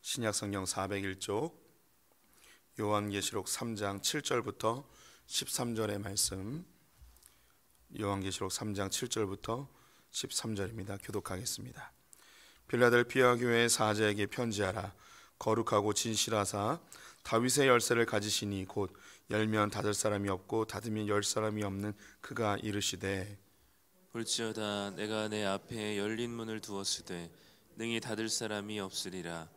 신약성경 401쪽 요한계시록 3장 7절부터 13절의 말씀, 요한계시록 3장 7절부터 13절입니다. 교독하겠습니다. 필라델피아 교회의 사자에게 편지하라. 거룩하고 진실하사 다윗의 열쇠를 가지시니 곧 열면 닫을 사람이 없고 닫으면 열 사람이 없는 그가 이르시되, 볼지어다 내가 내 앞에 열린 문을 두었으되 능히 닫을 사람이 없으리라.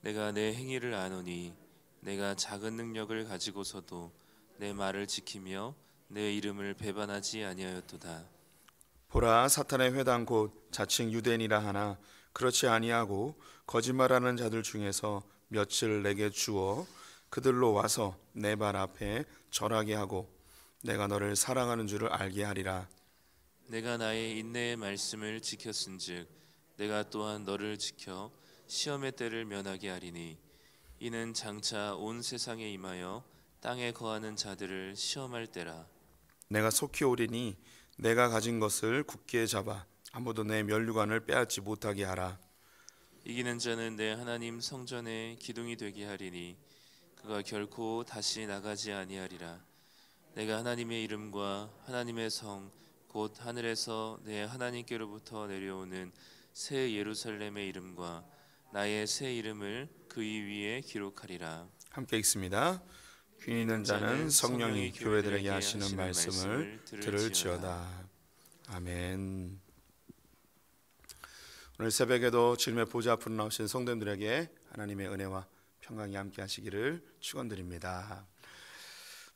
내가 내 행위를 아노니 내가 작은 능력을 가지고서도 내 말을 지키며 내 이름을 배반하지 아니하였도다. 보라, 사탄의 회당 곧 자칭 유대인이라 하나 그렇지 아니하고 거짓말하는 자들 중에서 며칠 내게 주어 그들로 와서 내 발 앞에 절하게 하고 내가 너를 사랑하는 줄을 알게 하리라. 내가 나의 인내의 말씀을 지켰은즉 내가 또한 너를 지켜 시험의 때를 면하게 하리니 이는 장차 온 세상에 임하여 땅에 거하는 자들을 시험할 때라. 내가 속히 오리니 내가 가진 것을 굳게 잡아 아무도 내 면류관을 빼앗지 못하게 하라. 이기는 자는 내 하나님 성전의 기둥이 되게 하리니 그가 결코 다시 나가지 아니하리라. 내가 하나님의 이름과 하나님의 성 곧 하늘에서 내 하나님께로부터 내려오는 새 예루살렘의 이름과 나의 새 이름을 그 위에 기록하리라. 함께 읽습니다. 귀 있는 자는 성령이 교회들에게 하시는 말씀을 들을지어다. 아멘. 오늘 새벽에도 주님의 보좌 앞으로 나오신 성도님들에게 하나님의 은혜와 평강이 함께 하시기를 축원드립니다.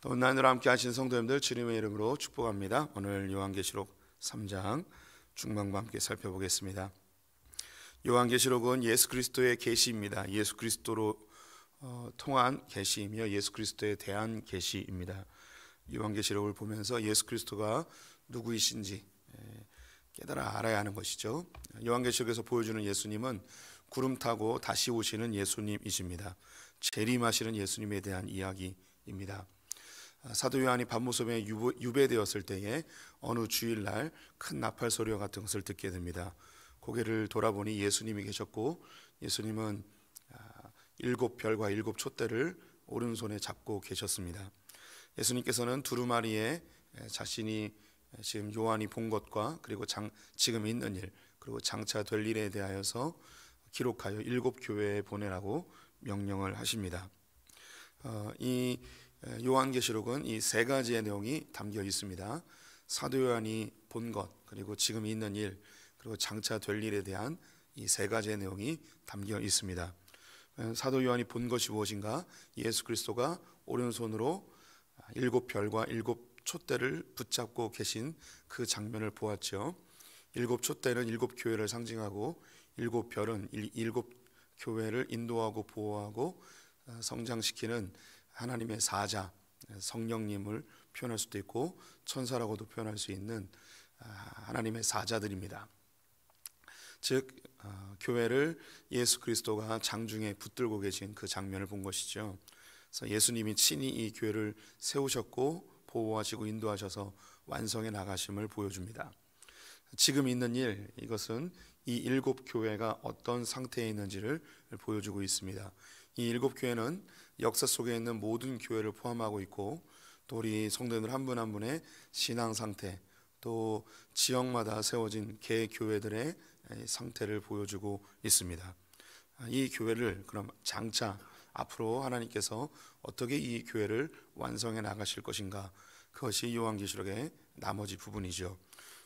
또 오늘 함께 하신 성도님들 주님의 이름으로 축복합니다. 오늘 요한계시록 3장 중반부 함께 살펴보겠습니다. 요한계시록은 예수 그리스도의 계시입니다. 예수 그리스도로 통한 계시이며 예수 그리스도에 대한 계시입니다. 요한계시록을 보면서 예수 그리스도가 누구이신지 깨달아 알아야 하는 것이죠. 요한계시록에서 보여주는 예수님은 구름 타고 다시 오시는 예수님이십니다. 재림하시는 예수님에 대한 이야기입니다. 사도 요한이 밤모섬에 유배되었을 때에 어느 주일날 큰 나팔 소리와 같은 것을 듣게 됩니다. 고개를 돌아보니 예수님이 계셨고 예수님은 7별과 7촛대를 오른손에 잡고 계셨습니다. 예수님께서는 두루마리에 자신이 지금 요한이 본 것과 그리고 지금 있는 일 그리고 장차 될 일에 대하여서 기록하여 7교회에 보내라고 명령을 하십니다. 이 요한계시록은 이 세 가지의 내용이 담겨 있습니다. 사도 요한이 본 것 그리고 지금 있는 일 그리고 장차 될 일에 대한 이 세 가지의 내용이 담겨 있습니다. 사도 요한이 본 것이 무엇인가? 예수 그리스도가 오른손으로 7별과 7촛대를 붙잡고 계신 그 장면을 보았죠. 7촛대는 7교회를 상징하고 7별은 7교회를 인도하고 보호하고 성장시키는 하나님의 사자, 성령님을 표현할 수도 있고 천사라고도 표현할 수 있는 하나님의 사자들입니다. 즉 교회를 예수 그리스도가 장중에 붙들고 계신 그 장면을 본 것이죠. 그래서 예수님이 친히 이 교회를 세우셨고 보호하시고 인도하셔서 완성해 나가심을 보여줍니다. 지금 있는 일, 이것은 이 7교회가 어떤 상태에 있는지를 보여주고 있습니다. 이 7교회는 역사 속에 있는 모든 교회를 포함하고 있고 또 우리 성도들 한 분 한 분의 신앙 상태 또 지역마다 세워진 개 교회들의 상태를 보여주고 있습니다. 이 교회를 그럼 장차 앞으로 하나님께서 어떻게 이 교회를 완성해 나가실 것인가, 그것이 요한계시록의 나머지 부분이죠.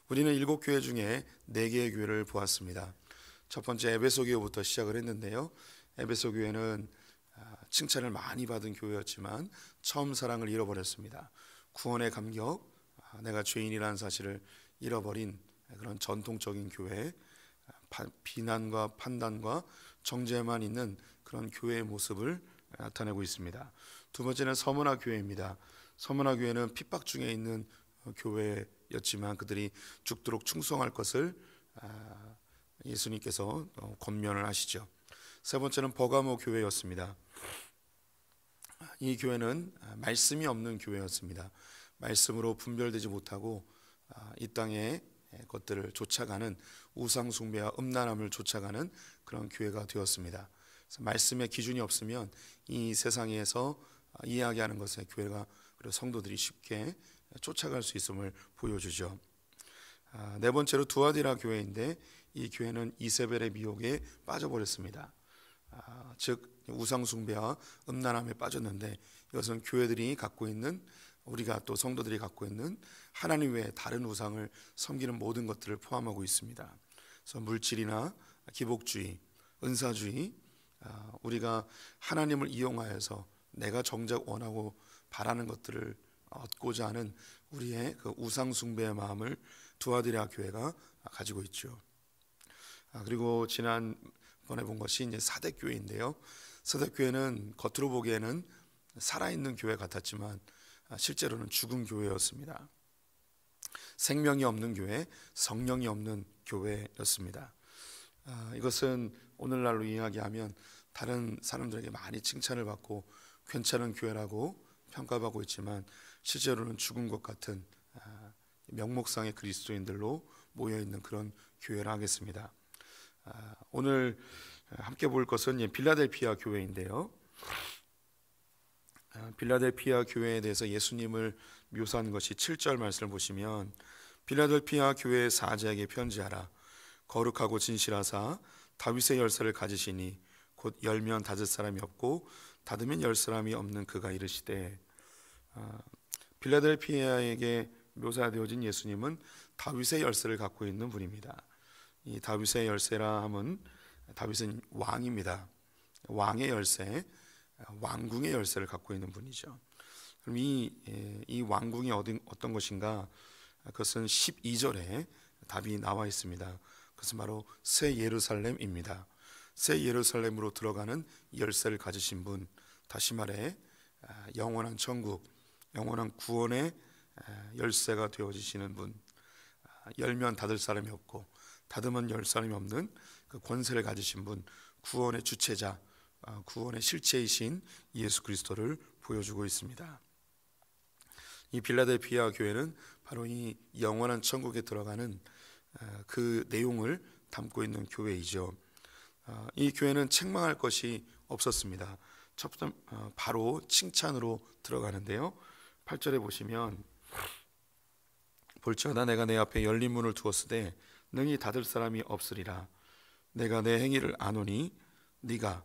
우리는 7교회 중에 4개의 교회를 보았습니다. 첫 번째 에베소 교회부터 시작을 했는데요. 에베소 교회는 칭찬을 많이 받은 교회였지만 처음 사랑을 잃어버렸습니다. 구원의 감격, 내가 죄인이라는 사실을 잃어버린 그런 전통적인 교회, 비난과 판단과 정죄만 있는 그런 교회의 모습을 나타내고 있습니다. 두 번째는 서문화 교회입니다. 서문화 교회는 핍박 중에 있는 교회였지만 그들이 죽도록 충성할 것을 예수님께서 권면을 하시죠. 세 번째는 버가모 교회였습니다. 이 교회는 말씀이 없는 교회였습니다. 말씀으로 분별되지 못하고 이 땅의 것들을 쫓아가는 우상 숭배와 음란함을 쫓아가는 그런 교회가 되었습니다. 그래서 말씀의 기준이 없으면 이 세상에서 이야기하는 것에 교회가 그리고 성도들이 쉽게 쫓아갈 수 있음을 보여주죠. 네 번째로 두아디라 교회인데 이 교회는 이세벨의 미혹에 빠져버렸습니다. 즉 우상 숭배와 음란함에 빠졌는데 이것은 교회들이 갖고 있는, 우리가 또 성도들이 갖고 있는 하나님 외에 다른 우상을 섬기는 모든 것들을 포함하고 있습니다. 그래서 물질이나 기복주의, 은사주의, 우리가 하나님을 이용하여서 내가 정작 원하고 바라는 것들을 얻고자 하는 우리의 그 우상 숭배의 마음을 두아디라 교회가 가지고 있죠. 그리고 지난번에 본 것이 이제 사대교회인데요. 사대교회는 겉으로 보기에는 살아있는 교회 같았지만 실제로는 죽은 교회였습니다. 생명이 없는 교회, 성령이 없는 교회였습니다. 이것은 오늘날로 이야기하면 다른 사람들에게 많이 칭찬을 받고 괜찮은 교회라고 평가받고 있지만 실제로는 죽은 것 같은 명목상의 그리스도인들로 모여있는 그런 교회라 하겠습니다. 오늘 함께 볼 것은 빌라델피아 교회인데요. 빌라델피아 교회에 대해서 예수님을 묘사한 것이 7절 말씀을 보시면 빌라델피아 교회의 사자에게 편지하라. 거룩하고 진실하사 다윗의 열쇠를 가지시니 곧 열면 닫을 사람이 없고 닫으면 열 사람이 없는 그가 이르시되. 빌라델피아에게 묘사되어진 예수님은 다윗의 열쇠를 갖고 있는 분입니다. 이 다윗의 열쇠라 함은 다윗은 왕입니다. 왕의 열쇠, 왕궁의 열쇠를 갖고 있는 분이죠. 그럼 이 왕궁이 어떤 것인가? 그것은 12절에 답이 나와 있습니다. 그것은 바로 새 예루살렘입니다. 새 예루살렘으로 들어가는 열쇠를 가지신 분, 다시 말해 영원한 천국, 영원한 구원의 열쇠가 되어지시는 분, 열면 닫을 사람이 없고 닫으면 열 사람이 없는 그 권세를 가지신 분, 구원의 주체자, 구원의 실체이신 예수 그리스도를 보여주고 있습니다. 이 빌라델피아 교회는 바로 이 영원한 천국에 들어가는 그 내용을 담고 있는 교회이죠. 이 교회는 책망할 것이 없었습니다. 바로 칭찬으로 들어가는데요. 8절에 보시면 볼지어다 내가 내 앞에 열린 문을 두었으되 능히 닫을 사람이 없으리라. 내가 내 행위를 아노니 네가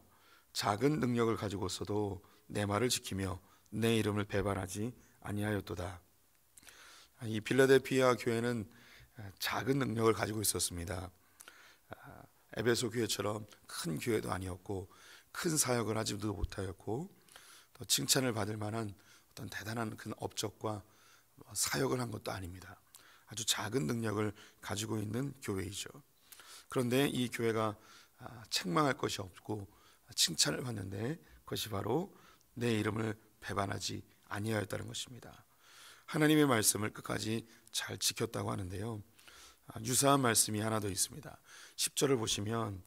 작은 능력을 가지고서도 내 말을 지키며 내 이름을 배반하지 아니하였도다. 이 빌라델피아 교회는 작은 능력을 가지고 있었습니다. 에베소 교회처럼 큰 교회도 아니었고 큰 사역을 하지도 못하였고 또 칭찬을 받을 만한 어떤 대단한 큰 업적과 사역을 한 것도 아닙니다. 아주 작은 능력을 가지고 있는 교회이죠. 그런데 이 교회가 책망할 것이 없고 칭찬을 받는데 그것이 바로 내 이름을 배반하지 아니하였다는 것입니다. 하나님의 말씀을 끝까지 잘 지켰다고 하는데요. 유사한 말씀이 하나 더 있습니다. 10절을 보시면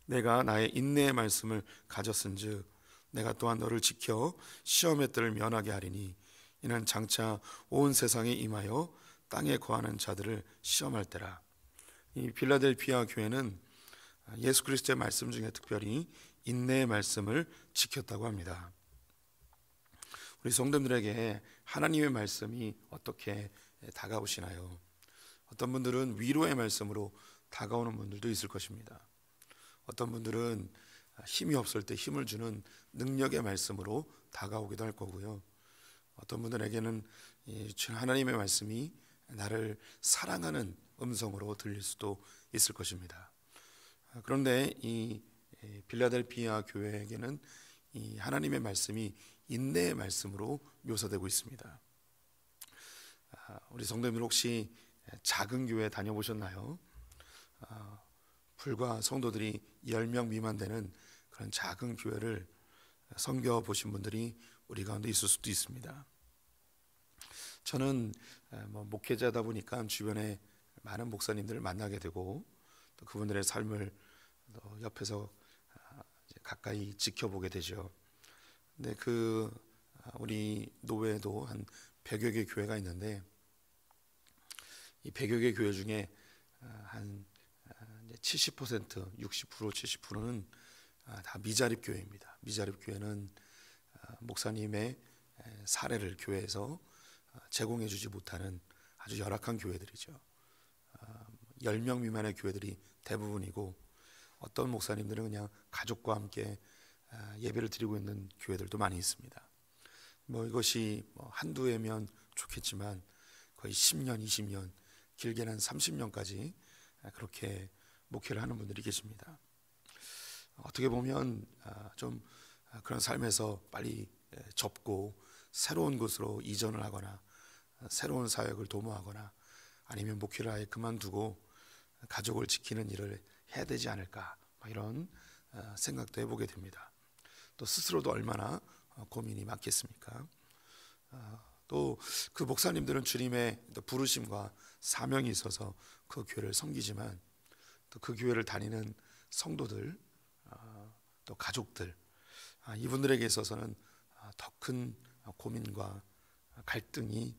내가 나의 인내의 말씀을 가졌은즉 내가 또한 너를 지켜 시험의 때를 면하게 하리니 이는 장차 온 세상에 임하여 땅에 거하는 자들을 시험할 때라. 이 빌라델피아 교회는 예수 그리스도의 말씀 중에 특별히 인내의 말씀을 지켰다고 합니다. 우리 성도들에게 하나님의 말씀이 어떻게 다가오시나요? 어떤 분들은 위로의 말씀으로 다가오는 분들도 있을 것입니다. 어떤 분들은 힘이 없을 때 힘을 주는 능력의 말씀으로 다가오기도 할 거고요. 어떤 분들에게는 하나님의 말씀이 나를 사랑하는 음성으로 들릴 수도 있을 것입니다. 그런데 이 빌라델피아 교회에게는 이 하나님의 말씀이 인내의 말씀으로 묘사되고 있습니다. 우리 성도님들 혹시 작은 교회 다녀보셨나요? 불과 성도들이 10명 미만 되는 그런 작은 교회를 섬겨보신 분들이 우리 가운데 있을 수도 있습니다. 저는 목회자다 보니까 주변에 많은 목사님들을 만나게 되고 또 그분들의 삶을 또 옆에서 가까이 지켜보게 되죠. 근데 우리 노회에도 한 100여 개 교회가 있는데 이 100여 개 교회 중에 한 70%, 60%, 70%는 다 미자립 교회입니다. 미자립 교회는 목사님의 사례를 교회에서 제공해 주지 못하는 아주 열악한 교회들이죠. 10명 미만의 교회들이 대부분이고, 어떤 목사님들은 그냥 가족과 함께 예배를 드리고 있는 교회들도 많이 있습니다. 이것이 한두 해면 좋겠지만 거의 10년, 20년, 길게는 30년까지 그렇게 목회를 하는 분들이 계십니다. 어떻게 보면 좀 그런 삶에서 빨리 접고 새로운 곳으로 이전을 하거나 새로운 사역을 도모하거나 아니면 목회를 아예 그만두고 가족을 지키는 일을 해야 되지 않을까, 이런 생각도 해보게 됩니다. 또 스스로도 얼마나 고민이 많겠습니까? 또 그 목사님들은 주님의 부르심과 사명이 있어서 그 교회를 섬기지만, 또 그 교회를 다니는 성도들, 또 가족들, 이분들에게 있어서는 더 큰 고민과 갈등이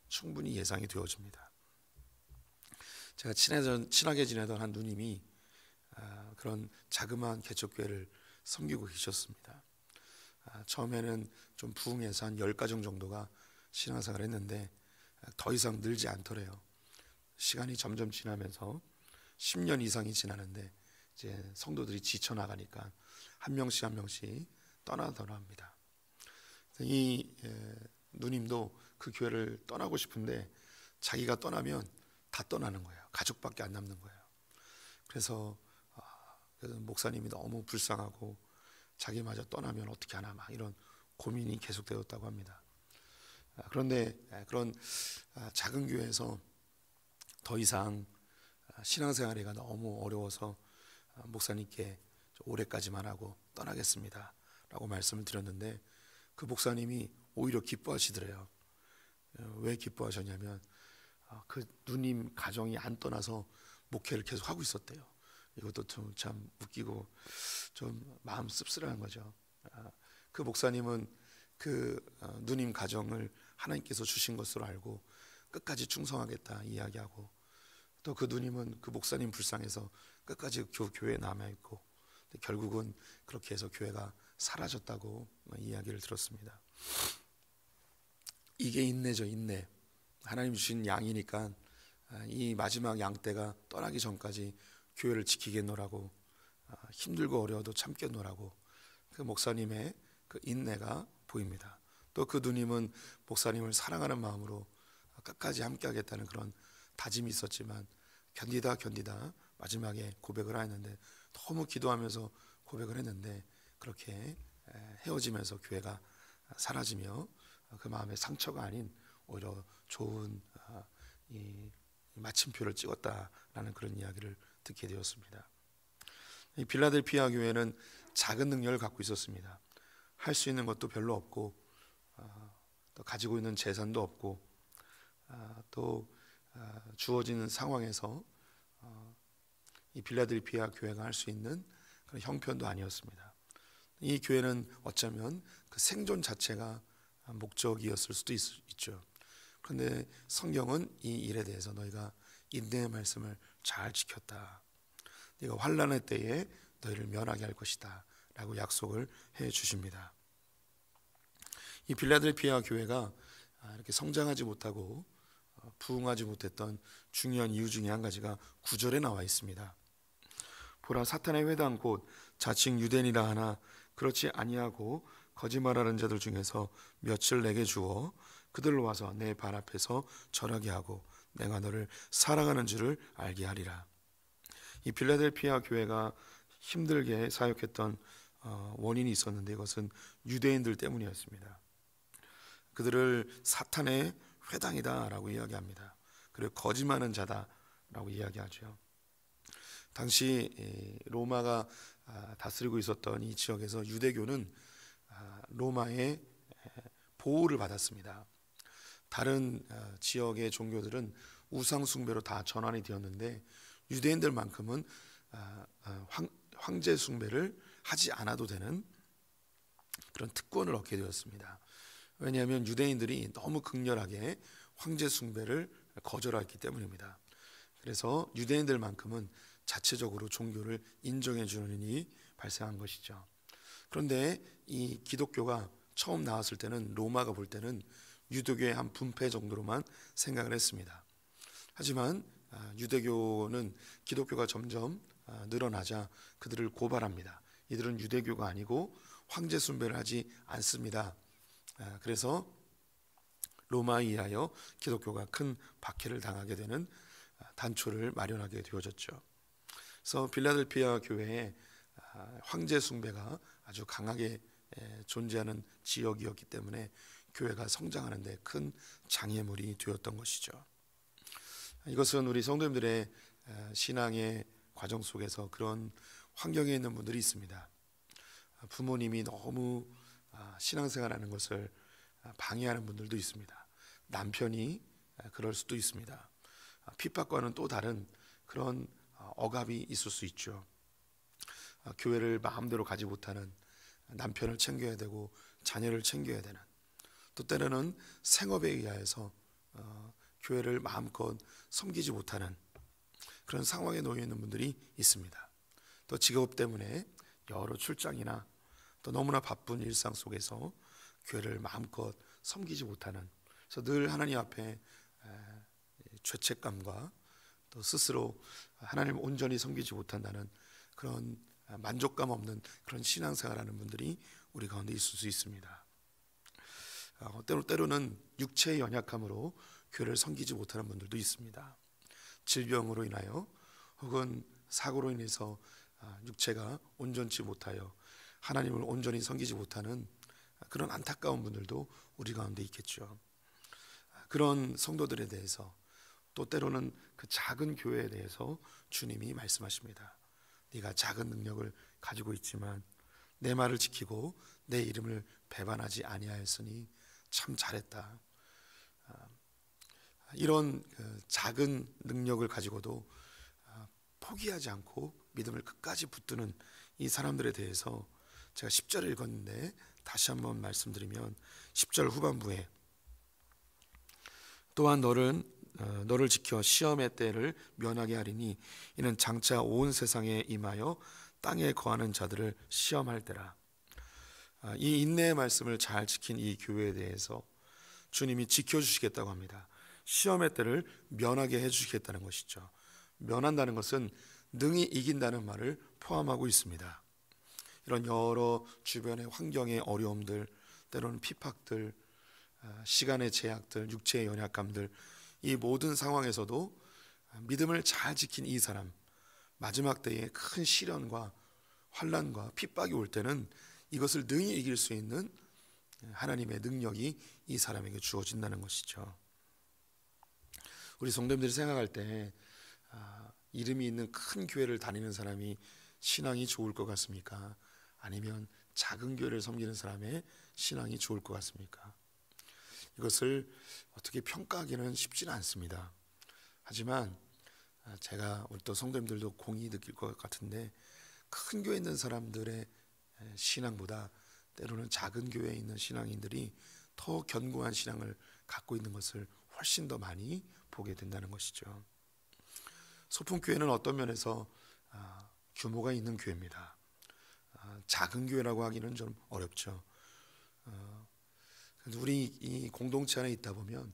충분히 예상이 되어집니다. 제가 친하게 지내던 한 누님이 그런 자그마한 개척교회를 섬기고 계셨습니다. 처음에는 좀 부흥해서 한 10가정 정도가 신앙생활을 했는데 더 이상 늘지 않더래요. 시간이 점점 지나면서 10년 이상이 지나는데 이제 성도들이 지쳐나가니까 한 명씩 한 명씩 떠나더랍니다. 이 누님도 그 교회를 떠나고 싶은데 자기가 떠나면 다 떠나는 거예요. 가족밖에 안 남는 거예요. 그래서 목사님이 너무 불쌍하고 자기마저 떠나면 어떻게 하나, 이런 고민이 계속되었다고 합니다. 그런데 그런 작은 교회에서 더 이상 신앙생활이가 너무 어려워서 목사님께 올해까지만 하고 떠나겠습니다 라고 말씀을 드렸는데, 그 목사님이 오히려 기뻐하시더래요. 왜 기뻐하셨냐면 그 누님 가정이 안 떠나서 목회를 계속 하고 있었대요. 이것도 참 웃기고 좀 마음 씁쓸한 거죠. 그 목사님은 그 누님 가정을 하나님께서 주신 것으로 알고 끝까지 충성하겠다 이야기하고, 또 그 누님은 그 목사님 불쌍해서 끝까지 교회에 남아있고, 결국은 그렇게 해서 교회가 사라졌다고 이야기를 들었습니다. 이게 인내죠, 인내. 하나님 주신 양이니까 이 마지막 양떼가 떠나기 전까지 교회를 지키겠노라고, 힘들고 어려워도 참겠노라고, 그 목사님의 그 인내가 보입니다. 또 그 누님은 목사님을 사랑하는 마음으로 끝까지 함께 하겠다는 그런 다짐이 있었지만 견디다 마지막에 고백을 하였는데, 너무 기도하면서 고백을 했는데 그렇게 헤어지면서 교회가 사라지며 그 마음의 상처가 아닌 오히려 좋은 이 마침표를 찍었다라는 그런 이야기를 듣게 되었습니다. 이 빌라델피아 교회는 작은 능력을 갖고 있었습니다. 할 수 있는 것도 별로 없고, 또 가지고 있는 재산도 없고, 또 주어진 상황에서 이 빌라델피아 교회가 할 수 있는 그런 형편도 아니었습니다. 이 교회는 어쩌면 그 생존 자체가 목적이었을 수도 있죠. 그런데 성경은 이 일에 대해서 너희가 인내의 말씀을 잘 지켰다, 네가 환난의 때에 너희를 면하게 할 것이다 라고 약속을 해 주십니다. 이 빌라델피아 교회가 이렇게 성장하지 못하고 부흥하지 못했던 중요한 이유 중에 한 가지가 9절에 나와 있습니다. 보라, 사탄의 회당 곧 자칭 유대인이라 하나 그렇지 아니하고 거짓말하는 자들 중에서 몇을 내게 주어 그들로 와서 내 발 앞에서 절하게 하고 내가 너를 사랑하는 줄을 알게 하리라. 이 빌라델피아 교회가 힘들게 사역했던 원인이 있었는데, 이것은 유대인들 때문이었습니다. 그들을 사탄의 회당이다라고 이야기합니다. 그리고 거짓말하는 자다라고 이야기하죠. 당시 로마가 다스리고 있었던 이 지역에서 유대교는 로마의 보호를 받았습니다. 다른 지역의 종교들은 우상 숭배로 다 전환이 되었는데, 유대인들만큼은 황제 숭배를 하지 않아도 되는 그런 특권을 얻게 되었습니다. 왜냐하면 유대인들이 너무 극렬하게 황제 숭배를 거절했기 때문입니다. 그래서 유대인들만큼은 자체적으로 종교를 인정해 주는 일이 발생한 것이죠. 그런데 이 기독교가 처음 나왔을 때는 로마가 볼 때는 유대교의 한 분패 정도로만 생각을 했습니다. 하지만 유대교는 기독교가 점점 늘어나자 그들을 고발합니다. 이들은 유대교가 아니고 황제 숭배를 하지 않습니다. 그래서 로마에 의하여 기독교가 큰 박해를 당하게 되는 단초를 마련하게 되어졌죠. 그래서 빌라델피아 교회에 황제 숭배가 아주 강하게 존재하는 지역이었기 때문에 교회가 성장하는 데 큰 장애물이 되었던 것이죠. 이것은 우리 성도님들의 신앙의 과정 속에서 그런 환경에 있는 분들이 있습니다. 부모님이 너무 신앙생활하는 것을 방해하는 분들도 있습니다. 남편이 그럴 수도 있습니다. 핍박과는 또 다른 그런 억압이 있을 수 있죠. 교회를 마음대로 가지 못하는, 남편을 챙겨야 되고 자녀를 챙겨야 되는, 또 때로는 생업에 의해서 교회를 마음껏 섬기지 못하는 그런 상황에 놓여 있는 분들이 있습니다. 또 직업 때문에 여러 출장이나 또 너무나 바쁜 일상 속에서 교회를 마음껏 섬기지 못하는, 그래서 늘 하나님 앞에 죄책감과 또 스스로 하나님을 온전히 섬기지 못한다는 그런 만족감 없는 그런 신앙생활하는 분들이 우리 가운데 있을 수 있습니다. 때로는 육체의 연약함으로 교회를 섬기지 못하는 분들도 있습니다. 질병으로 인하여 혹은 사고로 인해서 육체가 온전치 못하여 하나님을 온전히 섬기지 못하는 그런 안타까운 분들도 우리 가운데 있겠죠. 그런 성도들에 대해서, 또 때로는 그 작은 교회에 대해서 주님이 말씀하십니다. 네가 작은 능력을 가지고 있지만 내 말을 지키고 내 이름을 배반하지 아니하였으니 참 잘했다. 이런 작은 능력을 가지고도 포기하지 않고 믿음을 끝까지 붙드는 이 사람들에 대해서 제가 10절을 읽었는데 다시 한번 말씀드리면 10절 후반부에 또한 너를 지켜 시험의 때를 면하게 하리니 이는 장차 온 세상에 임하여 땅에 거하는 자들을 시험할 때라. 이 인내의 말씀을 잘 지킨 이 교회에 대해서 주님이 지켜주시겠다고 합니다. 시험의 때를 면하게 해주시겠다는 것이죠. 면한다는 것은 능히 이긴다는 말을 포함하고 있습니다. 이런 여러 주변의 환경의 어려움들, 때로는 핍박들, 시간의 제약들, 육체의 연약감들, 이 모든 상황에서도 믿음을 잘 지킨 이 사람, 마지막 때에 큰 시련과 환난과 핍박이 올 때는 이것을 능히 이길 수 있는 하나님의 능력이 이 사람에게 주어진다는 것이죠. 우리 성도님들이 생각할 때 이름이 있는 큰 교회를 다니는 사람이 신앙이 좋을 것 같습니까? 아니면 작은 교회를 섬기는 사람의 신앙이 좋을 것 같습니까? 이것을 어떻게 평가하기는 쉽지는 않습니다. 하지만 제가 우리 또 성도님들도 공히 느낄 것 같은데, 큰 교회에 있는 사람들의 신앙보다 때로는 작은 교회에 있는 신앙인들이 더 견고한 신앙을 갖고 있는 것을 훨씬 더 많이 보게 된다는 것이죠. 소풍교회는 어떤 면에서 규모가 있는 교회입니다. 작은 교회라고 하기는 좀 어렵죠. 우리 이 공동체 안에 있다 보면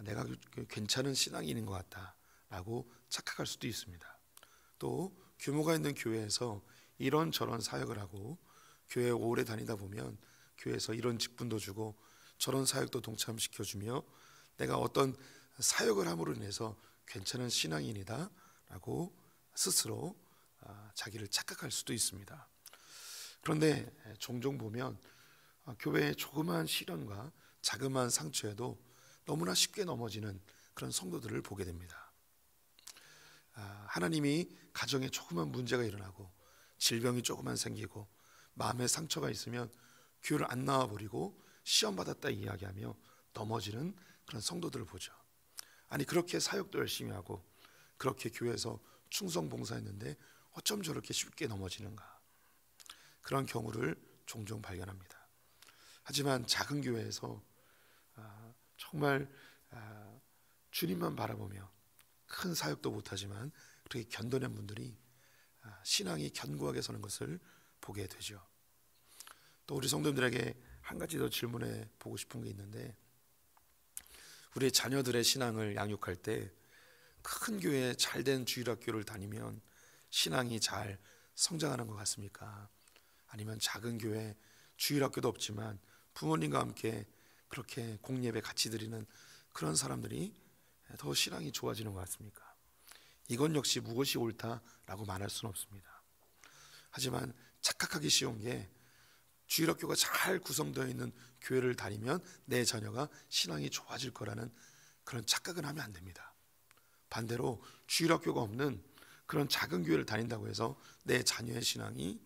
내가 괜찮은 신앙인인 것 같다라고 착각할 수도 있습니다. 또 규모가 있는 교회에서 이런저런 사역을 하고 교회에 오래 다니다 보면 교회에서 이런 직분도 주고 저런 사역도 동참시켜주며 내가 어떤 사역을 함으로 인해서 괜찮은 신앙인이다 라고 스스로 자기를 착각할 수도 있습니다. 그런데 종종 보면 교회의 조그마한 시련과 자그마한 상처에도 너무나 쉽게 넘어지는 그런 성도들을 보게 됩니다. 하나님이 가정에 조그만 문제가 일어나고 질병이 조그만 생기고 마음에 상처가 있으면 교회를 안 나와버리고 시험받았다 이야기하며 넘어지는 그런 성도들을 보죠. 아니, 그렇게 사역도 열심히 하고 그렇게 교회에서 충성 봉사했는데 어쩜 저렇게 쉽게 넘어지는가, 그런 경우를 종종 발견합니다. 하지만 작은 교회에서 정말 주님만 바라보며 큰 사역도 못하지만 그렇게 견뎌낸 분들이 신앙이 견고하게 서는 것을 보게 되죠. 또 우리 성도님들에게 한 가지 더 질문해 보고 싶은 게 있는데, 우리 자녀들의 신앙을 양육할 때 큰 교회 잘된 주일학교를 다니면 신앙이 잘 성장하는 것 같습니까? 아니면 작은 교회 주일학교도 없지만 부모님과 함께 그렇게 공예배 같이 드리는 그런 사람들이 더 신앙이 좋아지는 것 같습니까? 이건 역시 무엇이 옳다라고 말할 수는 없습니다. 하지만 착각하기 쉬운 게, 주일학교가 잘 구성되어 있는 교회를 다니면 내 자녀가 신앙이 좋아질 거라는 그런 착각은 하면 안 됩니다. 반대로 주일학교가 없는 그런 작은 교회를 다닌다고 해서 내 자녀의 신앙이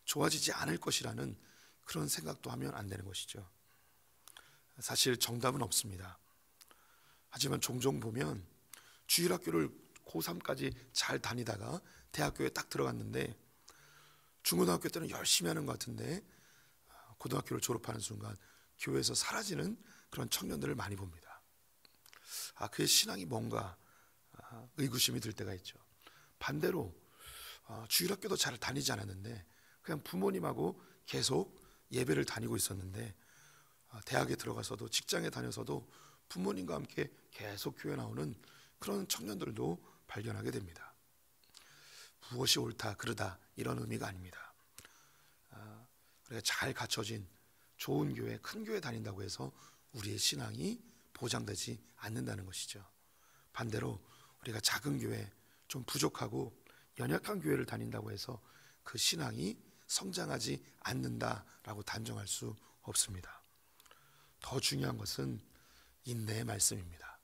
좋아지지 않을 것이라는 그런 생각도 하면 안 되는 것이죠. 사실 정답은 없습니다. 하지만 종종 보면 주일학교를 고3까지 잘 다니다가 대학교에 딱 들어갔는데, 중고등학교 때는 열심히 하는 것 같은데 고등학교를 졸업하는 순간 교회에서 사라지는 그런 청년들을 많이 봅니다. 그의 신앙이 뭔가 의구심이 들 때가 있죠. 반대로 주일학교도 잘 다니지 않았는데 그냥 부모님하고 계속 예배를 다니고 있었는데, 대학에 들어가서도 직장에 다녀서도 부모님과 함께 계속 교회 나오는 그런 청년들도 발견하게 됩니다. 무엇이 옳다 그르다 이런 의미가 아닙니다. 우리가 잘 갖춰진 좋은 교회, 큰 교회 다닌다고 해서 우리의 신앙이 보장되지 않는다는 것이죠. 반대로 우리가 작은 교회, 좀 부족하고 연약한 교회를 다닌다고 해서 그 신앙이 성장하지 않는다라고 단정할 수 없습니다. 더 중요한 것은 인내의 말씀입니다.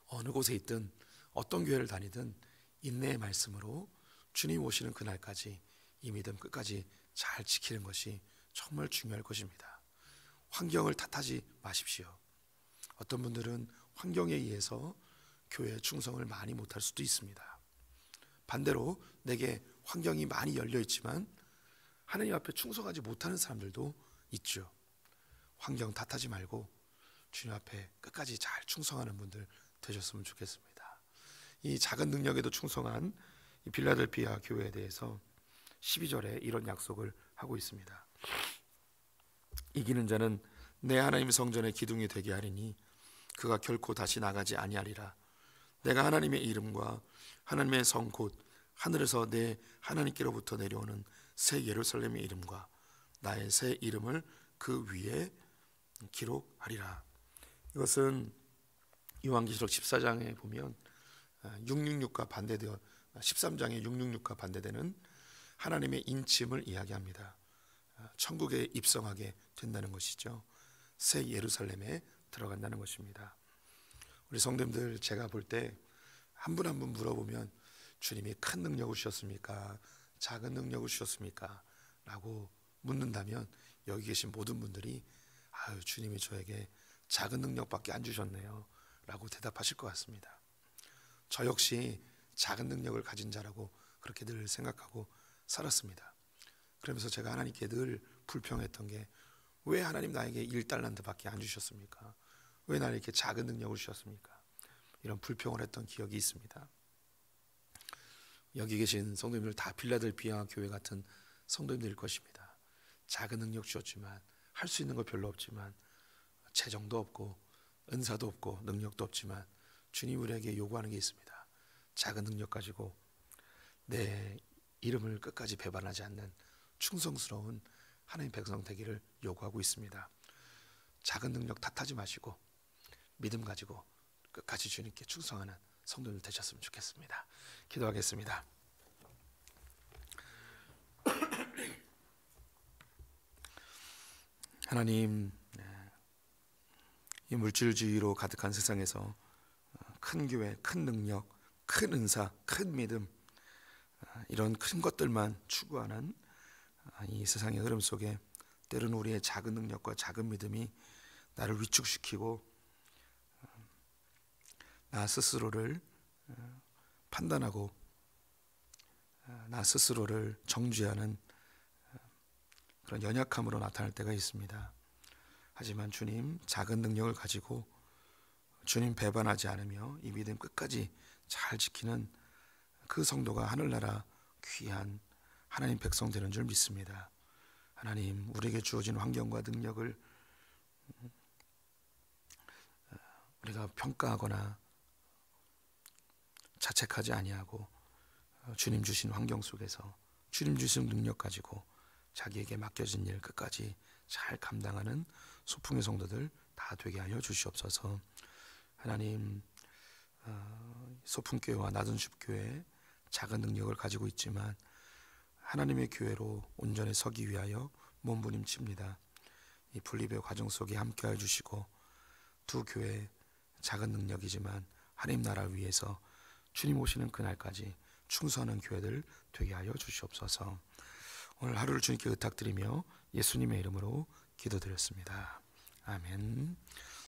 어느 곳에 있든 어떤 교회를 다니든 인내의 말씀으로 주님 오시는 그날까지 이 믿음 끝까지 잘 지키는 것이 정말 중요할 것입니다. 환경을 탓하지 마십시오. 어떤 분들은 환경에 의해서 교회에 충성을 많이 못할 수도 있습니다. 반대로 내게 환경이 많이 열려 있지만 하나님 앞에 충성하지 못하는 사람들도 있죠. 환경 탓하지 말고 주님 앞에 끝까지 잘 충성하는 분들 되셨으면 좋겠습니다. 이 작은 능력에도 충성한 이 빌라델피아 교회에 대해서 12절에 이런 약속을 하고 있습니다. 이기는 자는 내 하나님 성전의 기둥이 되게 하리니 그가 결코 다시 나가지 아니하리라. 내가 하나님의 이름과 하나님의 성 곧 하늘에서 내 하나님께로부터 내려오는 새 예루살렘의 이름과 나의 새 이름을 그 위에 기록하리라. 이것은 요한계시록 14장에 보면 666과 반대되어 13장에 666과 반대되는 하나님의 인침을 이야기합니다. 천국에 입성하게 된다는 것이죠. 새 예루살렘에 들어간다는 것입니다. 우리 성도님들, 제가 볼 때 한 분 한 분 물어보면 주님이 큰 능력을 주셨습니까? 작은 능력을 주셨습니까? 라고 묻는다면 여기 계신 모든 분들이 주님이 저에게 작은 능력밖에 안 주셨네요 라고 대답하실 것 같습니다. 저 역시 작은 능력을 가진 자라고 그렇게 늘 생각하고 살았습니다. 그러면서 제가 하나님께 늘 불평했던 게, 왜 하나님 나에게 1달란트밖에 안 주셨습니까? 왜 나를 이렇게 작은 능력을 주셨습니까? 이런 불평을 했던 기억이 있습니다. 여기 계신 성도님들 다 빌라델피아 교회 같은 성도님들일 것입니다. 작은 능력 주셨지만, 할 수 있는 거 별로 없지만, 재정도 없고 은사도 없고 능력도 없지만 주님 우리에게 요구하는 게 있습니다. 작은 능력 가지고 내 이름을 끝까지 배반하지 않는 충성스러운 하나님 백성 되기를 요구하고 있습니다. 작은 능력 탓하지 마시고 믿음 가지고 끝까지 주님께 충성하는 성도들 되셨으면 좋겠습니다. 기도하겠습니다. 하나님, 이 물질주의로 가득한 세상에서 큰 교회, 큰 능력, 큰 은사, 큰 믿음, 이런 큰 것들만 추구하는 이 세상의 흐름 속에 때로는 우리의 작은 능력과 작은 믿음이 나를 위축시키고 나 스스로를 판단하고 나 스스로를 정죄하는 그런 연약함으로 나타날 때가 있습니다. 하지만 주님, 작은 능력을 가지고 주님 배반하지 않으며 이 믿음 끝까지 잘 지키는 그 성도가 하늘나라 귀한 하나님 백성 되는 줄 믿습니다. 하나님, 우리에게 주어진 환경과 능력을 우리가 평가하거나 자책하지 아니하고 주님 주신 환경 속에서 주님 주신 능력 가지고 자기에게 맡겨진 일 끝까지 잘 감당하는 소풍의 성도들 다 되게 하여 주시옵소서. 하나님, 소풍교회와 나든숲교회 작은 능력을 가지고 있지만 하나님의 교회로 온전히 서기 위하여 몸부림칩니다. 이 분립의 과정 속에 함께해 주시고 두 교회 작은 능력이지만 하나님 나라를 위해서 주님 오시는 그날까지 충성하는 교회들 되게 하여 주시옵소서. 오늘 하루를 주님께 의탁드리며 예수님의 이름으로 기도드렸습니다. 아멘.